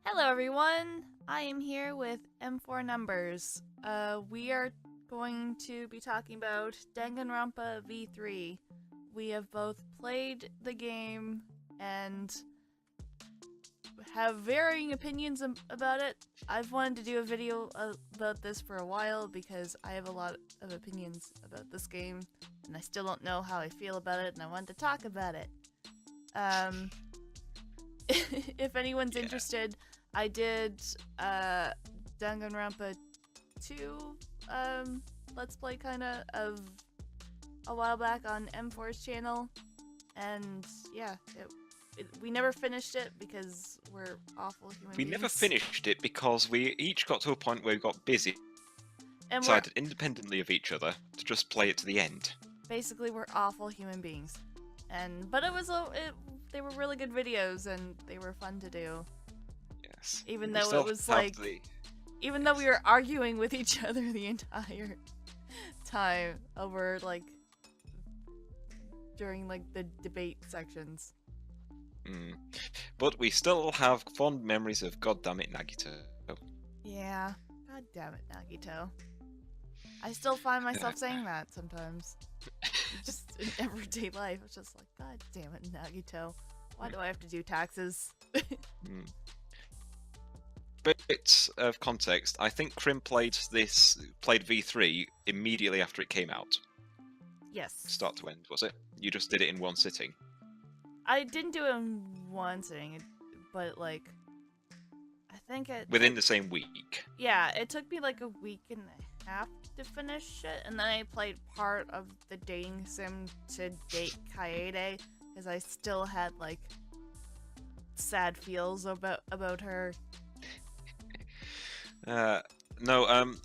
Hello everyone, I am here with M4Numbers. We are going to be talking about Danganronpa V3. We have both played the game and have varying opinions about it. I've wanted to do a video about this for a while because I have a lot of opinions about this game and I still don't know how I feel about it and I wanted to talk about it. If anyone's interested, I did Danganronpa 2 Let's Play kinda of a while back on M4's channel, and yeah, we never finished it because we're awful human We beings. never finished it because we each got to a point where we got busy and decided independently of each other to just play it to the end. Basically, we're awful human beings, but it was they were really good videos and they were fun to do. Yes. Even though it was like, even though we were arguing with each other the entire time over like during like the debate sections. But we still have fond memories of goddammit Nagito. Yeah. God damn it, Nagito. I still find myself saying that sometimes. Just in everyday life. It's just like, God damn it, Nagito. Why do I have to do taxes? Bit of context, I think Crim played V3 immediately after it came out. Yes. Start to end, was it? You just did it in one sitting. I didn't do it in one sitting, but like, I think within the same week. Yeah, it took me like a week and a half to finish it, and then I played part of the dating sim to date Kaede, because I still had like sad feels about her. No,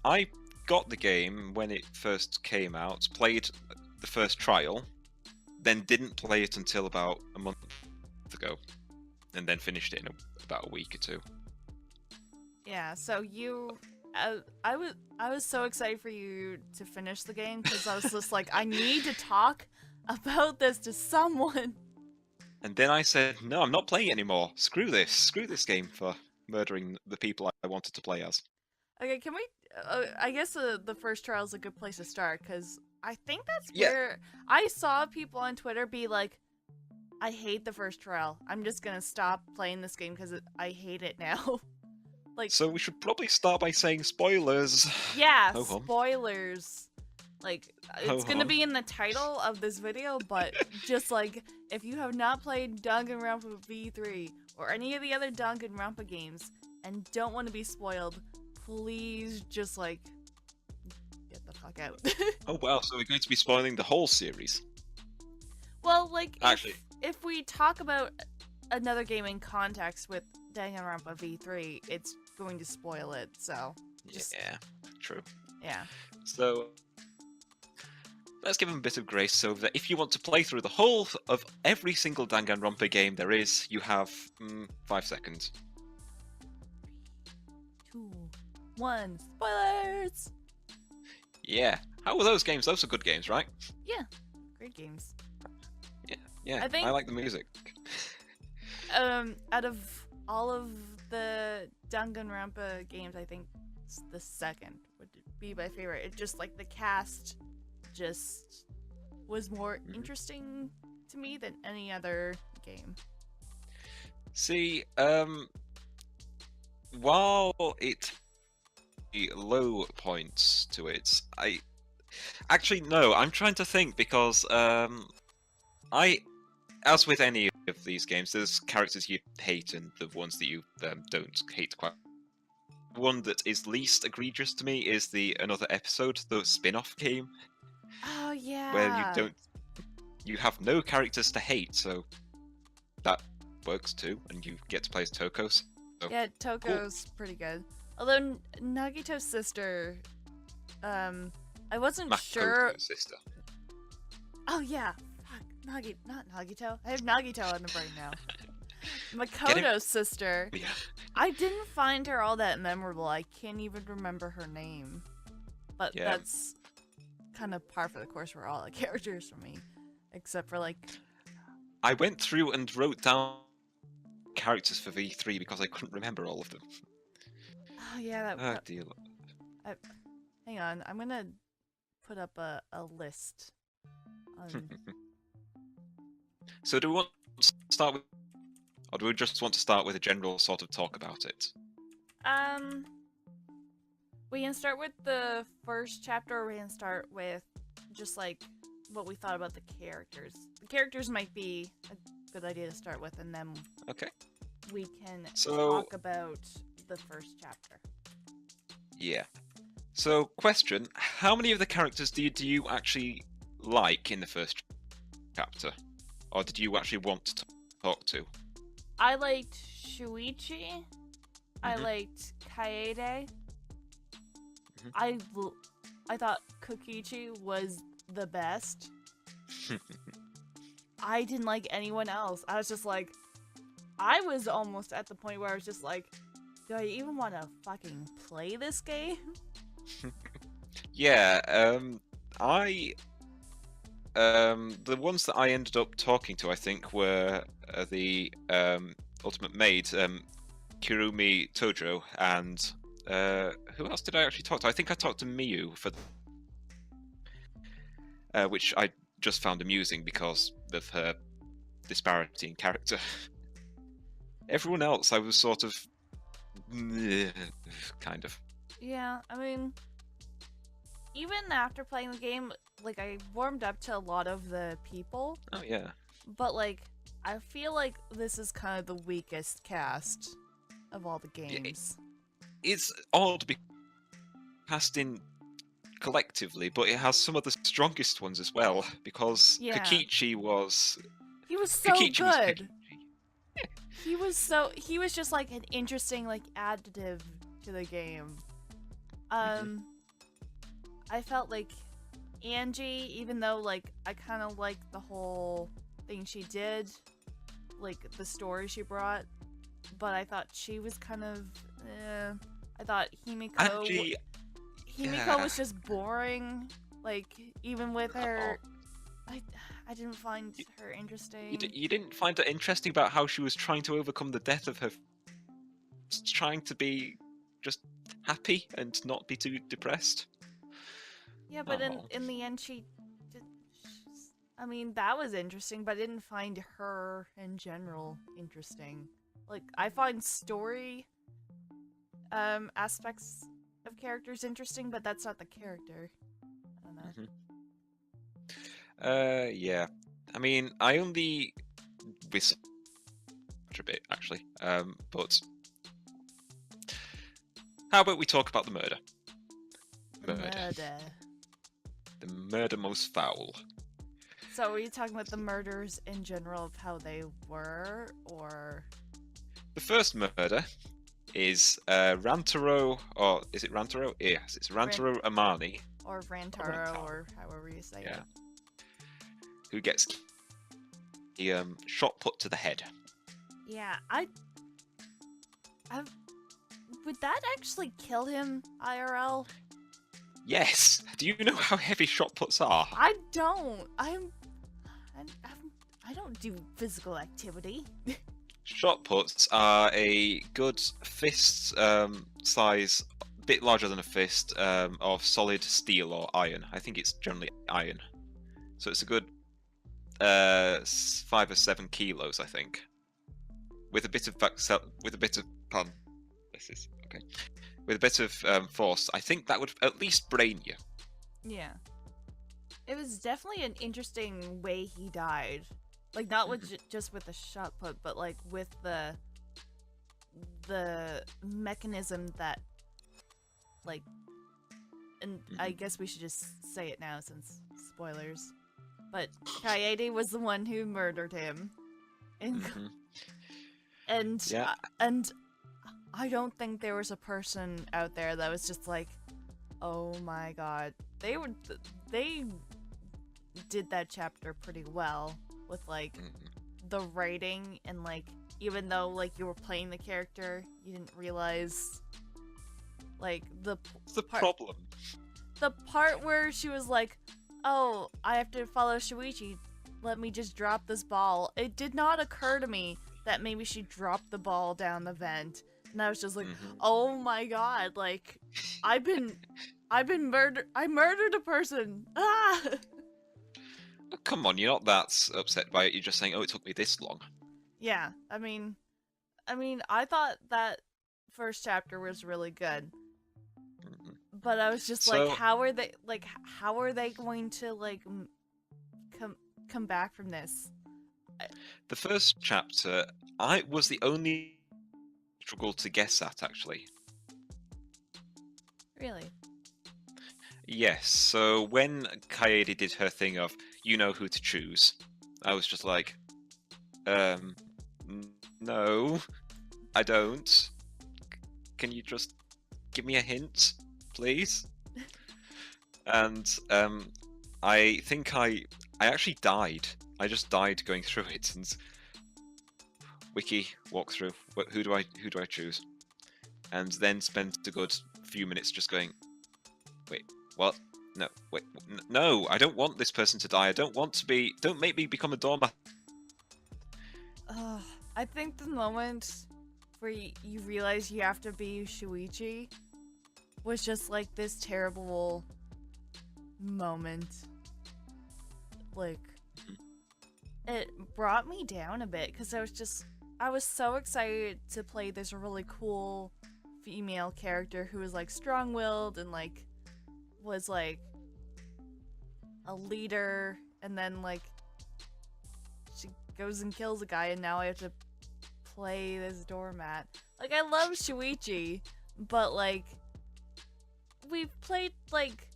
I got the game when it first came out, played the first trial, then didn't play it until about a month ago, and then finished it in about a week or two. Yeah, so I was so excited for you to finish the game because I was just like, I need to talk about this to someone. And then I said, no, I'm not playing it anymore. Screw this game for murdering the people I wanted to play as. Okay, can we? I guess the first trial is a good place to start because I think that's where I saw people on Twitter be like, I hate the first trial. I'm just gonna stop playing this game because I hate it now. Like, so we should probably start by saying spoilers. Yeah, spoilers. Like, it's gonna be in the title of this video, but just like, if you have not played Danganronpa V3 or any of the other Danganronpa games and don't want to be spoiled, please just like get the fuck out. Oh wow, so we're going to be spoiling the whole series. Well, like, actually, if we talk about another game in context with Danganronpa V3, it's going to spoil it, so yeah, true. Yeah. So let's give them a bit of grace so that if you want to play through the whole of every single Danganronpa game there is, you have 5 seconds. 2, 1, spoilers! Yeah. How were those games? Those are good games, right? Yeah, great games. Yeah, I like the music. Out of all of the Danganronpa games, I think the second would be my favorite. It just, like, the cast just was more interesting to me than any other game. See, while it low points to it, I'm trying to think because as with any of these games, there's characters you hate and the ones that you don't hate quite. One that is least egregious to me is the Another Episode, the spin-off game. Oh yeah. Where you have no characters to hate, so that works too, and you get to play as Toko. So, yeah, Toko's pretty good. Although Nagito's sister, I wasn't sure. Sister. Oh yeah. Not Nagito. I have Nagito on the brain now. Makoto's sister. Yeah. I didn't find her all that memorable. I can't even remember her name. But that's kind of par for the course for all the characters for me. Except for like... I went through and wrote down characters for V3 because I couldn't remember all of them. Oh yeah, Oh dear. hang on, I'm gonna put up a list. So do we want to start with, or do we just want to start with a general sort of talk about it? We can start with the first chapter, or we can start with just like what we thought about the characters. The characters might be a good idea to start with, and then Okay. we can So- talk about the first chapter. Yeah. So, question: how many of the characters do you actually like in the first chapter, or did you actually want to talk to? I liked Shuichi. I Mhm. liked Kaede. Mhm. I thought Kokichi was the best. I didn't like anyone else. I was just like, I was almost at the point where I was just like, do I even want to fucking play this game? Yeah. The ones that I ended up talking to, I think, were the Ultimate Maid, Kirumi Tojo, and who else did I actually talk to? I think I talked to Miyu for, which I just found amusing because of her disparity in character. Everyone else, I was sort of, kind of. Yeah, I mean, even after playing the game, like, I warmed up to a lot of the people, Oh yeah. but, like, I feel like this is kind of the weakest cast of all the games. It's odd because cast in collectively, but it has some of the strongest ones as well. Because Yeah. Kokichi was He was so Kokichi was good. Kokichi. He was just like an interesting like additive to the game. I felt like Angie, even though like I kind of liked the whole thing she did, like the story she brought, but I thought she was kind of I thought Himiko Angie, Himiko was just boring. Like even with her, I didn't find her interesting. you didn't find it interesting about how she was trying to overcome the death of her, trying to be just happy and not be too depressed. Yeah, but Oh. in the end, I mean, that was interesting, but I didn't find her in general interesting. Like, I find story aspects of characters interesting, but that's not the character. I don't know. Yeah. I mean, I only with a bit actually. But how about we talk about the murder? The murder most foul. So, are you talking about the murders in general of how they were, or the first murder is Rantaro, or is it Rantaro? Yes, it's Rantaro Amani. Or Rantaro, or however you say it. Who gets the shot put to the head. Yeah, would that actually kill him, IRL? Yes. Do you know how heavy shot puts are? I don't. I don't do physical activity. Shot puts are a good fist size, a bit larger than a fist, of solid steel or iron. I think it's generally iron. So it's a good 5 or 7 kilos, I think. With a bit of pardon. This is okay. With a bit of force, I think that would at least brain you. Yeah. It was definitely an interesting way he died. Like, not with just with the shot put, but like with the mechanism that, like, and I guess we should just say it now since spoilers. But Kaede was the one who murdered him, and Yeah. And I don't think there was a person out there that was just like, oh my god, they did that chapter pretty well with like the writing, and like even though like you were playing the character, you didn't realize like the problem. The part where she was like, oh, I have to follow Shuichi, let me just drop this ball. It did not occur to me that maybe she dropped the ball down the vent, and I was just like, Mhm. oh my god, like, I murdered a person. Ah! Oh, come on, you're not that upset by it. You're just saying, "Oh, it took me this long." Yeah, I thought that first chapter was really good, Mhm. but I was just like, So how are they going to like come back from this? I- the first chapter, I was the only struggle to guess at actually. Really? Yes. So when Kaede did her thing of you know who to choose, I was just like, no, I don't. Can you just give me a hint, please? And I think I actually died. I just died going through it and wiki walkthrough. Who do I choose? And then spent a good few minutes just going, wait, what? No, wait, no! I don't want this person to die. I don't want to be. Don't make me become a doormat. Uh, I think the moment where you realize you have to be Shuichi was just like this terrible moment. Like, it brought me down a bit because I was so excited to play this really cool female character who was like strong-willed and like was like a leader, and then like she goes and kills a guy, and now I have to play this doormat. Like, I love Shuichi, but like we've played like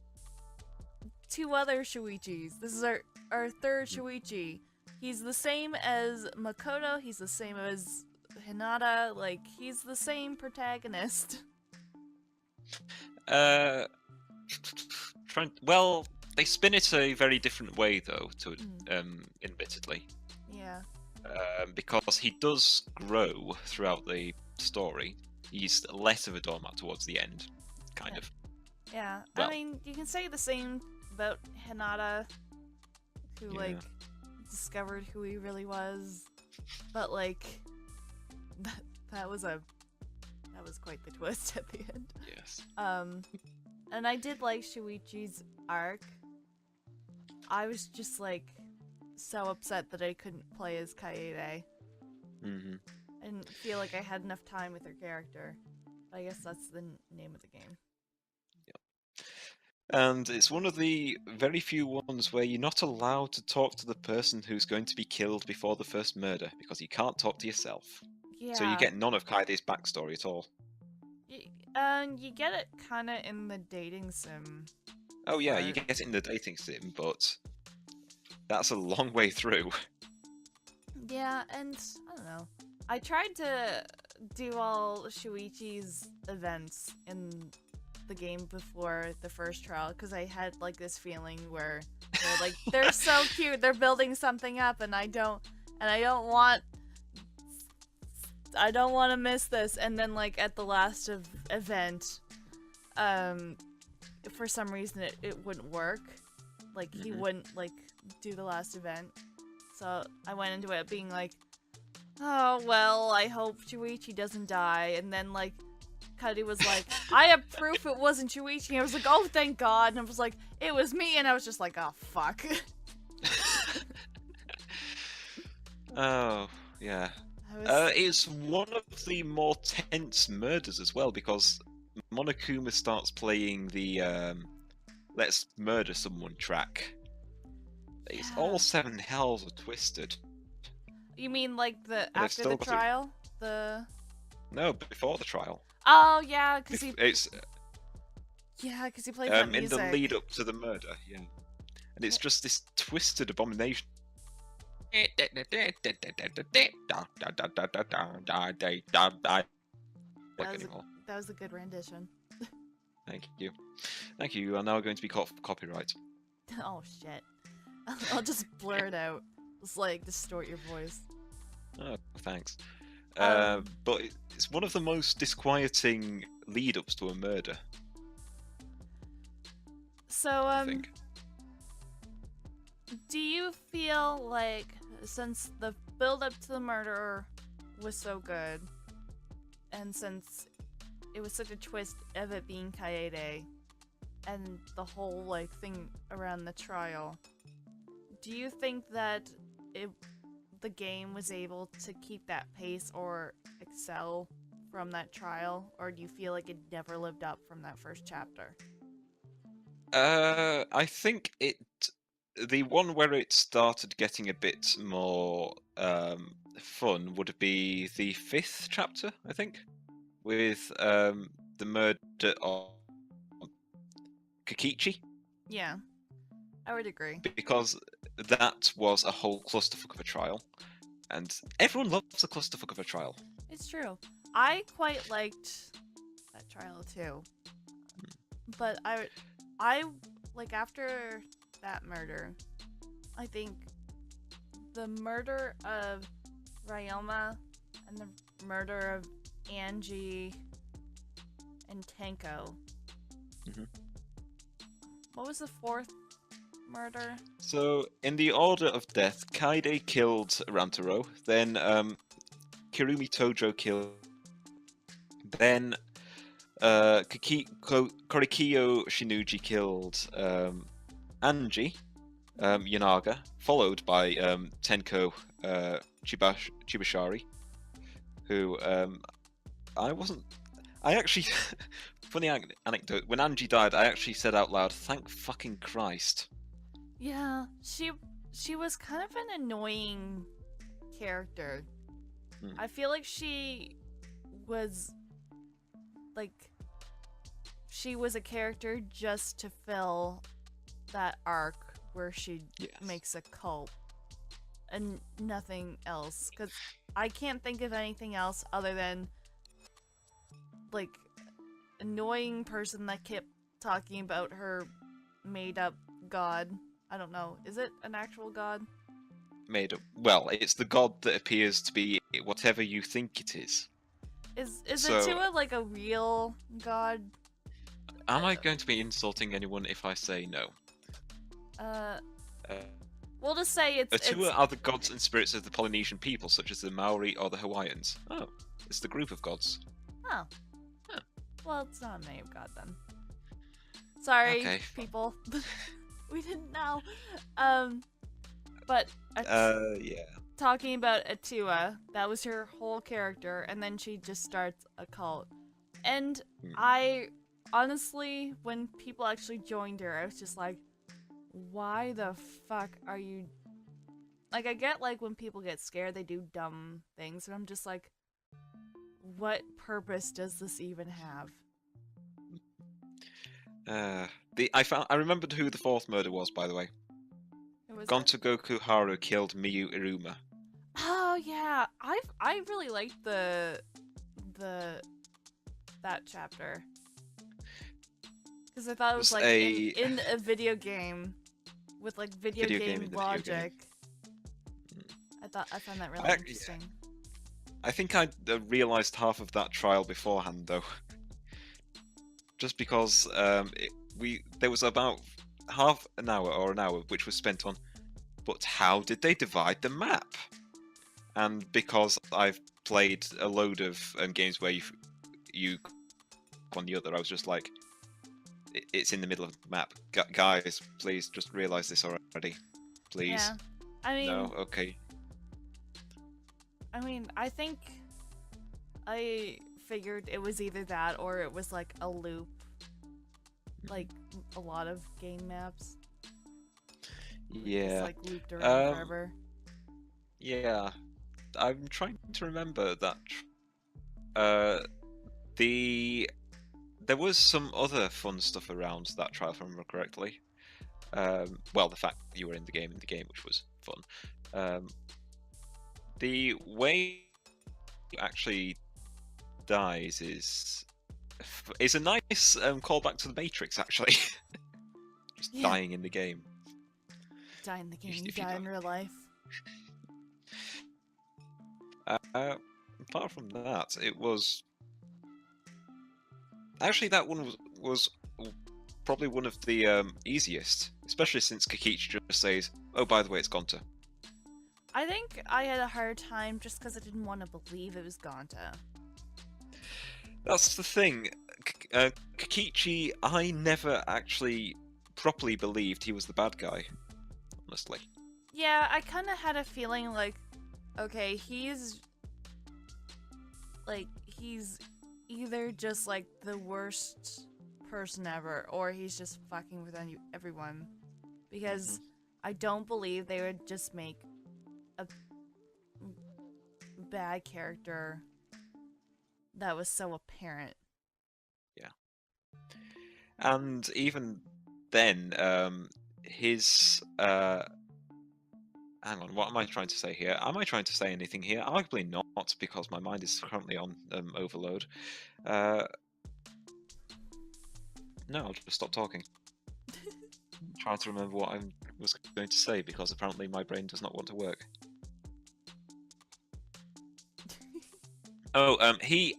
two other Shuichis. This is our third Shuichi. He's the same as Makoto, he's the same as Hinata, like, he's the same protagonist. Uh, well, they spin it a very different way though. To admittedly, Yeah. because he does grow throughout the story. He's less of a doormat towards the end, kind Yeah. of. Yeah. Well, I mean, you can say the same about Hinata, who, yeah. like, discovered who he really was. But, like, that was quite the twist at the end. Yes. And I did like Shuichi's arc. I was just, like, so upset that I couldn't play as Kaede. Mm-hmm. I didn't feel like I had enough time with her character. I guess that's the name of the game. And it's one of the very few ones where you're not allowed to talk to the person who's going to be killed before the first murder, because you can't talk to yourself. Yeah. So you get none of Kaede's backstory at all. You get it kind of in the dating sim. Oh yeah, you part. get it in the dating sim, but that's a long way through. Yeah, and I don't know. I tried to do all Shuichi's events in the game before the first trial because I had like this feeling where they're so cute, they're building something up, and I don't want to miss this. And then like at the last event, for some reason it wouldn't work. Like he wouldn't like do the last event. So I went into it being like, oh well, I hope Shuichi doesn't die. And then like Cuddy was like, I have proof it wasn't Shuichi. And I was like, oh thank God. And I was like, it was me. And I was just like, oh fuck. Oh yeah. It's one of the more tense murders as well, because Monokuma starts playing the "Let's murder someone" track. It's all seven hells are twisted. You mean like the And they've after still the got trial? The No, before the trial. Oh yeah, because he It's plays that in music. the lead up to the murder, yeah. And it's just this twisted abomination. That was a good rendition. Thank you. Thank you. You are now going to be caught for copyright. Oh shit. I'll just blur it out. Just like distort your voice. Oh, thanks. Um, But it's one of the most disquieting lead-ups to a murder, So I think. do you feel like since the build up to the murder was so good, and since it was such a twist of it being Kaede, and the whole like thing around the trial, do you think that the game was able to keep that pace or excel from that trial, or do you feel like it never lived up from that first chapter? I think the one where it started getting a bit more fun would be the 5th chapter, I think, with the murder of Kokichi, Yeah, I would agree. because that was a whole clusterfuck of a trial, and everyone loves a clusterfuck of a trial. It's true. I quite liked that trial too, but I like after that murder, I think the murder of Ryoma and the murder of Angie and Tenko. Mhm. What was the 4th murder? So, in the order of death, Kaide killed Rantaro, then Kirumi Tojo killed, then Korikiyo Shinuji killed Anji Yanaga, followed by Tenko Chibashari, who I actually, funny anecdote, when Anji died, I actually said out loud, "Thank fucking Christ." Yeah, she was kind of an annoying character. I feel like she was a character just to fill that arc where she makes a cult and nothing else, because I can't think of anything else other than like annoying person that kept talking about her made up god. I don't know, is it an actual god? Made up. Well, it's the god that appears to be whatever you think it is. Is So- Atua like a real god? Am I going to be insulting anyone if I say no? We'll just say it's Atua are the gods and spirits of the Polynesian people, such as the Maori or the Hawaiians. Oh, it's the group of gods. Oh. Huh. Well, it's not a name of god then. Sorry, Okay. people. We didn't know. But Yeah. talking about Atua, that was her whole character, and then she just starts a cult. And I honestly, when people actually joined her, I was just like, why the fuck are you... Like, I get, like, when people get scared, they do dumb things, and I'm just like, what purpose does this even have? I remembered who the 4th murder was, by the way. Who was it? Gontogoku Haru killed Miyu Iruma. Oh yeah, I really liked that chapter, because I thought it was like in a video game with like video game logic. I found that really interesting. I think I realized half of that trial beforehand, though, just because there was about half an hour or an hour which was spent on, but how did they divide the map? And because I've played a load of games where you on the other, I was just like, it's in the middle of the map. Guys, please just realize this already, please. Yeah, I mean, no, okay. I mean, I think I figured it was either that or it was like a loop, like a lot of game maps. Yeah. It's like looped around forever. Yeah, I'm trying to remember that. There was some other fun stuff around that trial, if I remember correctly. Well, the fact that you were in the game, which was fun. The way it actually dies is a nice callback to the Matrix, actually. Just dying in the game. Die in the game, you die in real life. Apart from that, it was actually that one was probably one of the easiest, especially since Kokichi just says, "Oh, by the way, it's Gonta." I think I had a hard time just because I didn't want to believe it was Gonta. That's the thing. Kokichi, I never actually properly believed he was the bad guy, honestly. Yeah, I kind of had a feeling like, okay, he's either just like the worst person ever, or he's just fucking with everyone. Because I don't believe they would just make a bad character that was so apparent. Yeah. And even then, his hang on, what am I trying to say here? Am I trying to say anything here? Arguably not, because my mind is currently on overload. No, I'll just stop talking. I'm trying to remember what I was going to say, because apparently my brain does not want to work. Oh, he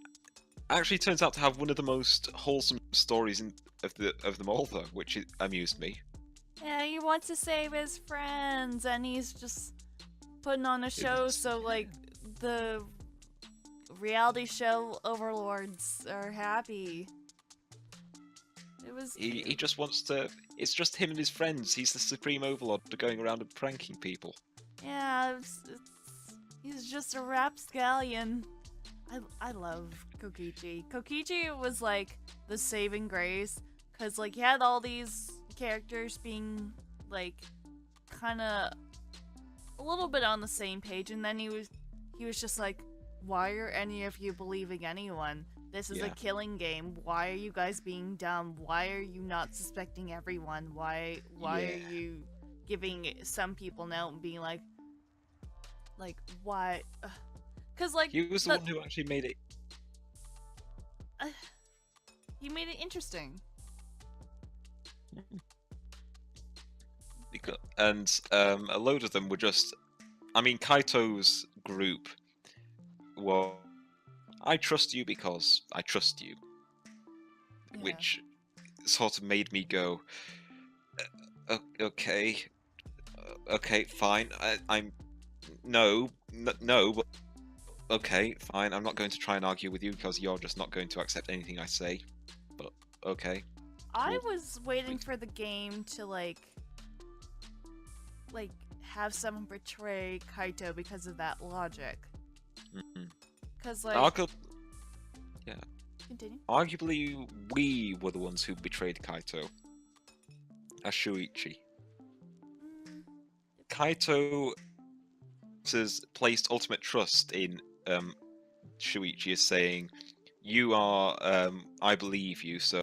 actually turns out to have one of the most wholesome stories of them all, though, which amused me. Yeah, he wants to save his friends, and he's just putting on a show so like the reality show overlords are happy. It was cute. He just wants to. It's just him and his friends. He's the supreme overlord going around and pranking people. Yeah, he's just a rapscallion. I love Kokichi. Kokichi was like the saving grace, cause like he had all these characters being like kind of a little bit on the same page, and then he was just like, why are any of you believing anyone? This is a killing game. Why are you guys being dumb? Why are you not suspecting everyone? Why are you giving some people now and being like why? Because like He was the one who actually made it. He made it interesting. And a load of them were just. I mean, Kaito's group. Well, I trust you because I trust you, which sort of made me go, okay, fine. I'm no, but okay, fine. I'm not going to try and argue with you because you're just not going to accept anything I say. But okay. I was waiting for the game to like have someone betray Kaito because of that logic. Because like, yeah. Continue. Arguably, we were the ones who betrayed Kaito. As Shuichi. Kaito has placed ultimate trust in Shuichi as saying, "You are, I believe you, so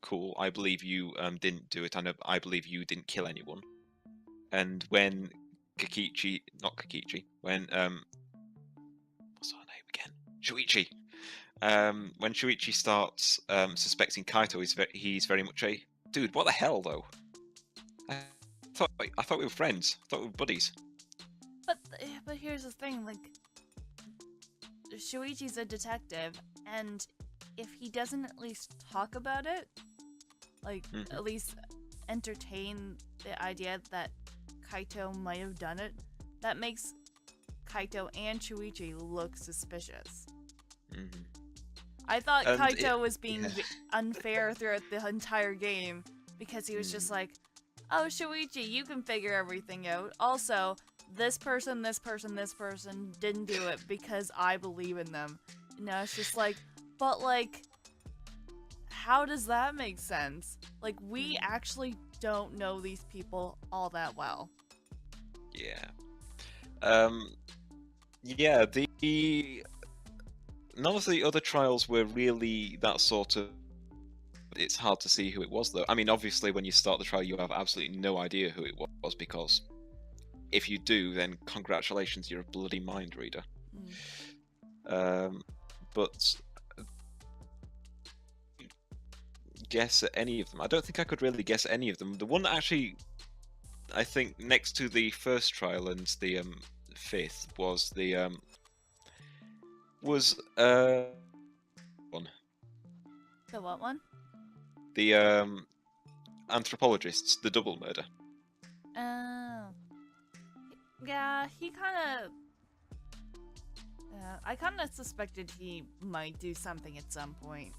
cool. I believe you didn't do it. I believe you didn't kill anyone." And when when what's her name again? Shuichi. When Shuichi starts suspecting Kaito, he's very much a dude. What the hell, though? I thought we were friends. I thought we were buddies. But here's the thing, like, Shuichi's a detective, and if he doesn't at least talk about it, like, at least entertain the idea that Kaito might have done it, that makes Kaito and Shuichi look suspicious. I thought Kaito was being unfair throughout the entire game, because he was just like, oh, Shuichi, you can figure everything out. Also, this person didn't do it because I believe in them. No, it's just like, but like, how does that make sense? Like, we actually don't know these people all that well. Yeah. Yeah, none of the other trials were really that sort of. It's hard to see who it was, though. I mean, obviously, when you start the trial, you have absolutely no idea who it was, because if you do, then congratulations, you're a bloody mind reader. But guess at any of them. I don't think I could really guess any of them. The one that actually, I think, next to the first trial and the fifth was the one. The what one? The anthropologists, the double murder. Oh. Yeah, he kind of. I kind of suspected he might do something at some point.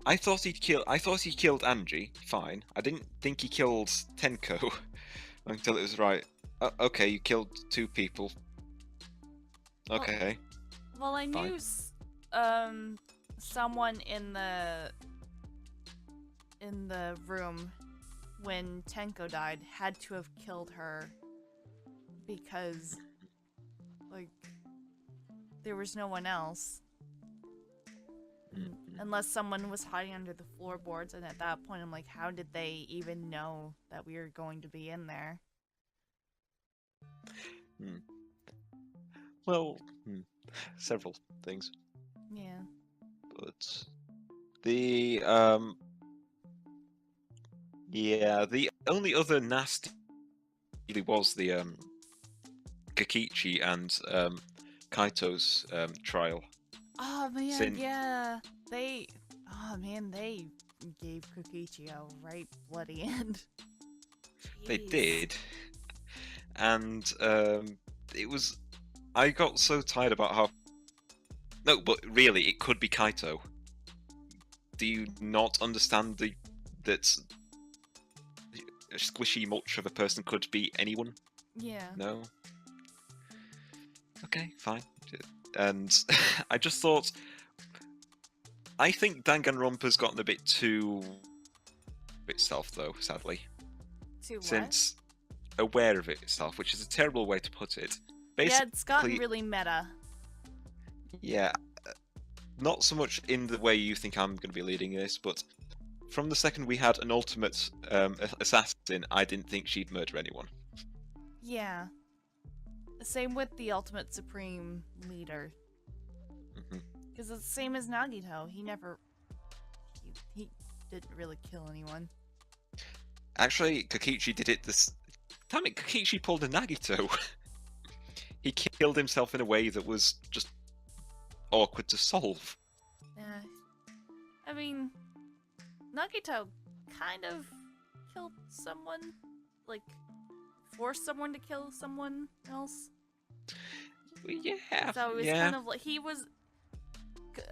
I thought he killed Angie. Fine. I didn't think he killed Tenko until it was right. Okay, you killed 2 people. Okay. Well, I fine. knew someone in the room when Tenko died had to have killed her because, like, there was no one else. Unless someone was hiding under the floorboards, and at that point I'm like, how did they even know that we were going to be in there? Well, several things. Yeah. But the yeah, the only other nasty really was the Kokichi and Kaito's trial. Oh man, yeah. They gave Kokichi a right bloody end. They Jeez. did. And it was. I got so tired about how. No, but really, it could be Kaito. Do you not understand that a squishy much of a person could be anyone? Yeah. No? Okay, fine. And I just thought. I think Danganronpa's gotten a bit too itself, though, sadly. To what? Since aware of itself, which is a terrible way to put it. Yeah, it's gotten really meta. Yeah, not so much in the way you think I'm going to be leading this, but from the second we had an ultimate assassin, I didn't think she'd murder anyone. Yeah. Same with the ultimate supreme leader. Because it's the same as Nagito. He didn't really kill anyone. Actually, Kokichi did it this... Damn it, Kokichi pulled a Nagito! He killed himself in a way that was just awkward to solve. Yeah. I mean, Nagito kind of killed someone. Like, forced someone to kill someone else. Yeah. So it was kind of like he was...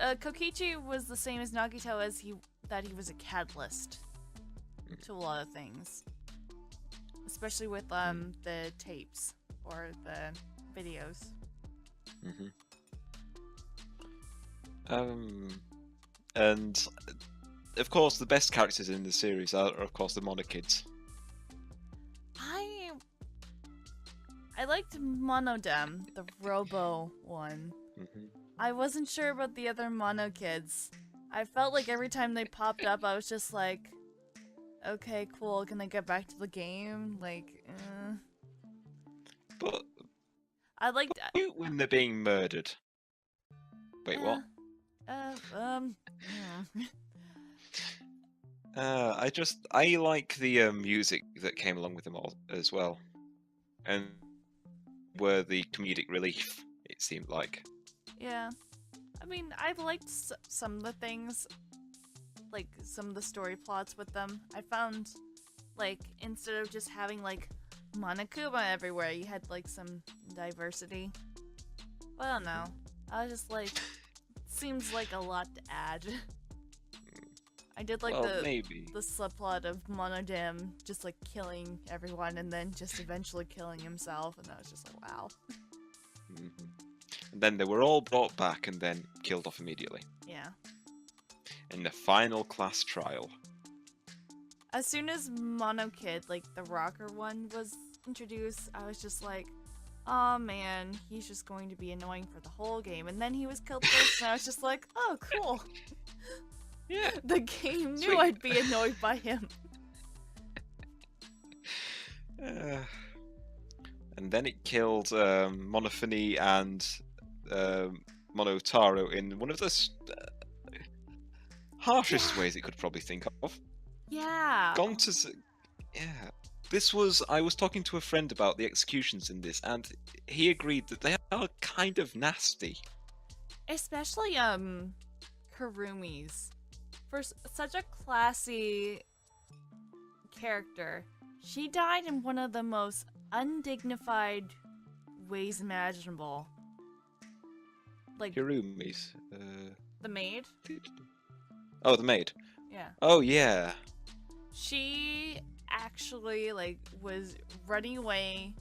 Kokichi was the same as Nagito as he was a catalyst to a lot of things, especially with the tapes or the videos. And of course the best characters in the series are of course the Mono kids. I liked Monodem, the Robo one. I wasn't sure about the other Mono kids. I felt like every time they popped up, I was just like, okay, cool, can I get back to the game? Like, But I liked when they're being murdered. Wait, what? I like the music that came along with them all as well, and were the comedic relief. It seemed like. Yeah, I mean, I liked some of the things, like some of the story plots with them. I found, like, instead of just having like Monokuma everywhere, you had like some diversity. Well, I don't know. I was just like, seems like a lot to add. I did like the subplot of Monodem just like killing everyone and then just eventually killing himself, and I was just like, wow. And then they were all brought back and then killed off immediately. Yeah. In the final class trial. As soon as Mono Kid, like the rocker one, was introduced, I was just like, oh man, he's just going to be annoying for the whole game. And then he was killed first, and I was just like, oh, cool. Yeah. The game knew I'd be annoyed by him. And then it killed Monophony and Monotaro in one of the harshest ways it could probably think of. Yeah. Yeah. I was talking to a friend about the executions in this, and he agreed that they are kind of nasty. Especially, Kurumi's. For such a classy character, she died in one of the most undignified ways imaginable. Like Hirumi's. the maid? Oh, the maid. Yeah. Oh, yeah. She actually like was running away,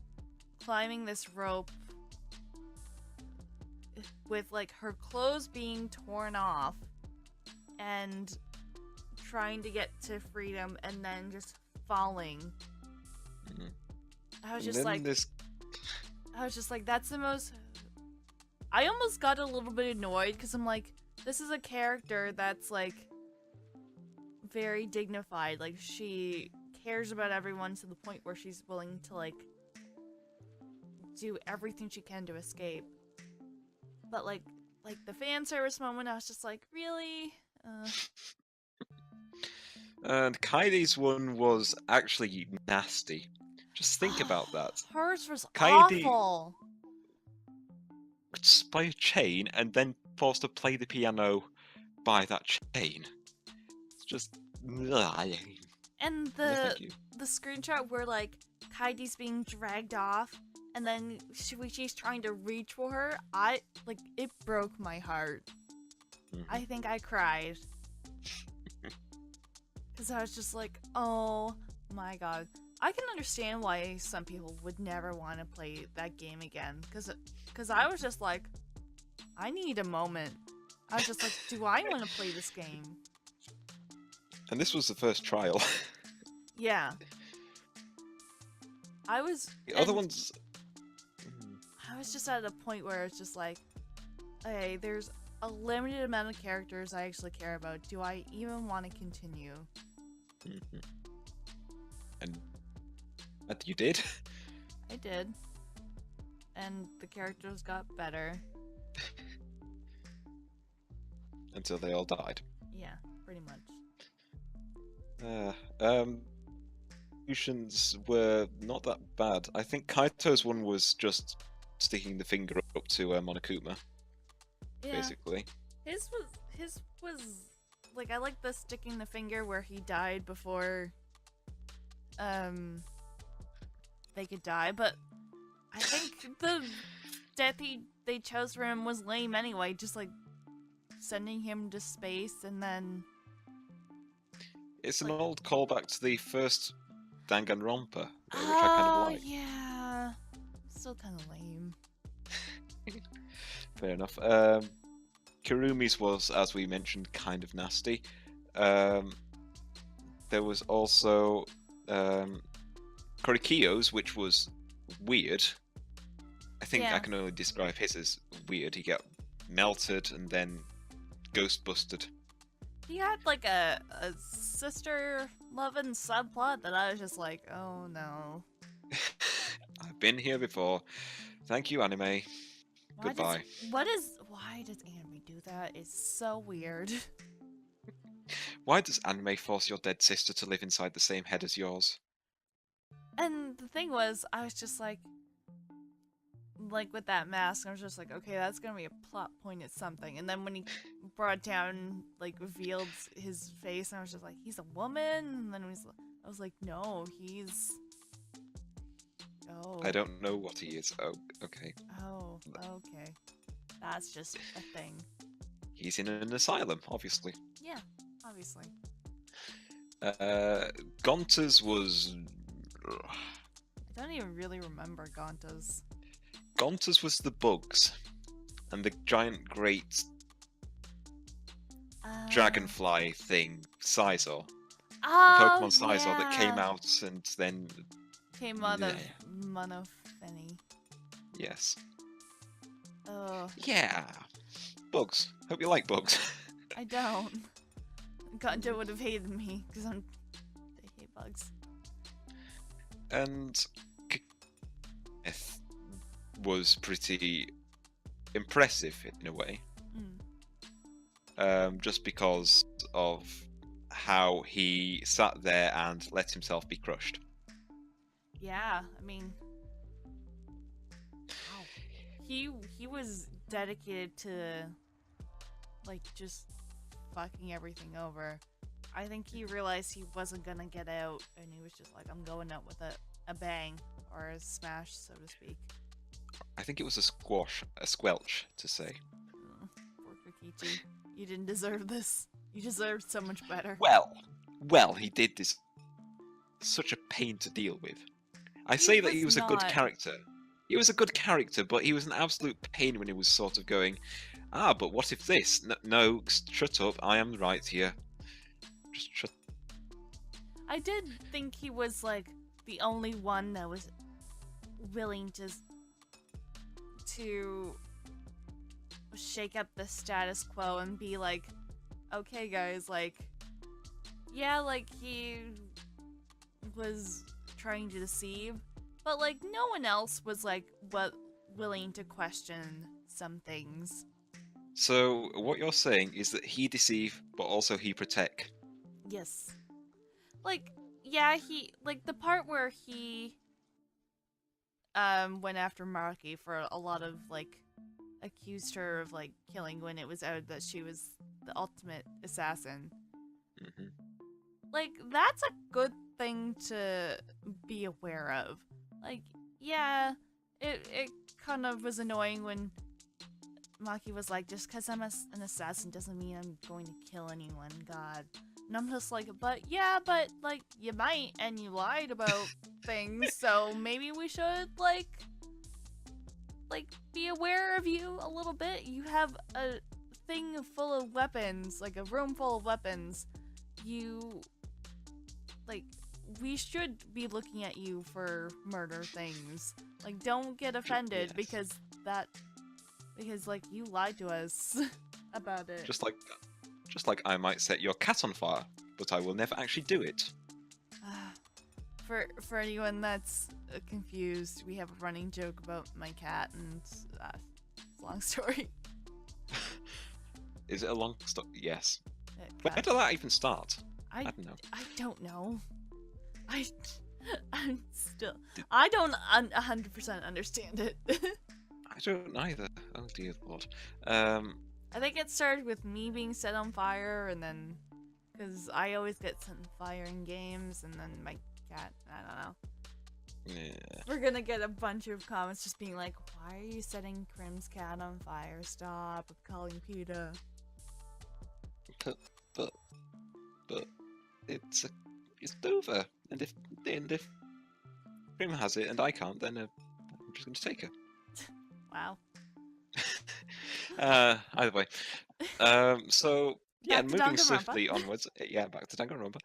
climbing this rope with like her clothes being torn off and trying to get to freedom and then just falling. Mhm. I was And just then like this... I was just like, that's the most. I almost got a little bit annoyed because I'm like, this is a character that's like very dignified. Like, she cares about everyone to the point where she's willing to like do everything she can to escape. But like the fan service moment, I was just like, really? And Kaidi's one was actually nasty. Just think about that. Hers was Kaidi awful. by a chain and then forced to play the piano by that chain. It's just... And No, thank you. the screenshot where like Kaidi's being dragged off and then she's trying to reach for her, it broke my heart. Mhm. I think I cried. Because I was just like, oh my god. I can understand why some people would never want to play that game again. Because I was just like, I need a moment. I was just like, do I want to play this game? And this was the first trial. Yeah. I was... The other and ones... I was just at a point where it's just like, okay, there's a limited amount of characters I actually care about. Do I even want to continue? Mhm. And you did? I did. And the characters got better. Until they all died. Yeah, pretty much. Solutions were not that bad. I think Kaito's one was just sticking the finger up to Monokuma, Yeah. basically. His was like, I like the sticking the finger where he died before they could die, but I think the death they chose for him was lame anyway, just like sending him to space and then It's an old callback to the first Danganronpa, which I kind oh, of like. yeah. Still kind of lame. Fair enough. Kirumi's was, as we mentioned, kind of nasty. There was also Korikiyo's, which was weird. I think Yeah. I can only describe his as weird. He got melted and then ghost busted. He had like a sister loving subplot that I was just like, oh no. I've been here before. Thank you, anime. Goodbye. Why does anime do that? It's so weird. Why does anime force your dead sister to live inside the same head as yours? And the thing was, I was just like with that mask, I was just like, okay, that's gonna be a plot point at something. And then when he brought down, like, revealed his face, I was just like, he's a woman? And then I was like, no, he's... Oh. I don't know what he is. Oh, okay. Oh, okay. That's just a thing. He's in an asylum, obviously. Yeah, obviously. Gonta's was... I don't even really remember Gonta's. Gonta's was the bugs. And the giant great dragonfly thing, Scizor. Oh, Pokemon Scizor yeah. that came out and then... Came out of Yeah. Monofenny. Yes. Oh, Yeah. Bugs. Hope you like bugs. I don't. Gonta would have hated me because I hate bugs. And Myth was pretty impressive in a way. Just because of how he sat there and let himself be crushed. Yeah, I mean, wow. He was dedicated to like just fucking everything over. I think he realized he wasn't gonna get out, and he was just like, I'm going out with it. a bang or a smash, so to speak. I think it was a squelch to say. Poor Kokichi. You didn't deserve this. You deserved so much better. Well, he did this. Such a pain to deal with. I say that he was a good character. He was a good character, but he was an absolute pain when he was sort of going, but what if this? No, shut up, I am right here. Just shut. I did think he was, like, the only one that was willing to shake up the status quo and be like, okay guys, like, yeah, like, he was trying to deceive, but, like, no one else was, like, willing to question some things. So, what you're saying is that he deceive, but also he protect. Yes. Like, yeah, the part where he, went after Maki for a lot of, like, accused her of, like, killing when it was out that she was the ultimate assassin. Mm-hmm. Like, that's a good thing to be aware of. Like, yeah, it kind of was annoying when Maki was like, just because I'm an assassin doesn't mean I'm going to kill anyone, God. And I'm just like, but like, you might, and you lied about things, so maybe we should, like, be aware of you a little bit. You have a thing full of weapons, like a room full of weapons. We should be looking at you for murder things. Like, don't get offended because like, you lied to us about it. Just like I might set your cat on fire, but I will never actually do it. For anyone that's confused, we have a running joke about my cat, and it's a long story. Is it a long story? Yes. Where did that even start? I don't know. I don't know. I'm still. I don't 100% understand it. I don't either. Oh dear Lord. I think it started with me being set on fire, and then because I always get set on fire in games, and then my cat. I don't know. Yeah. We're gonna get a bunch of comments just being like, "Why are you setting Krim's cat on fire? Stop calling PETA." But it's Dover, and if Krim has it and I can't, then I'm just going to take her. Wow. Either way. So yeah, Back to moving Danganronpa. swiftly onwards. Yeah, back to Danganronpa.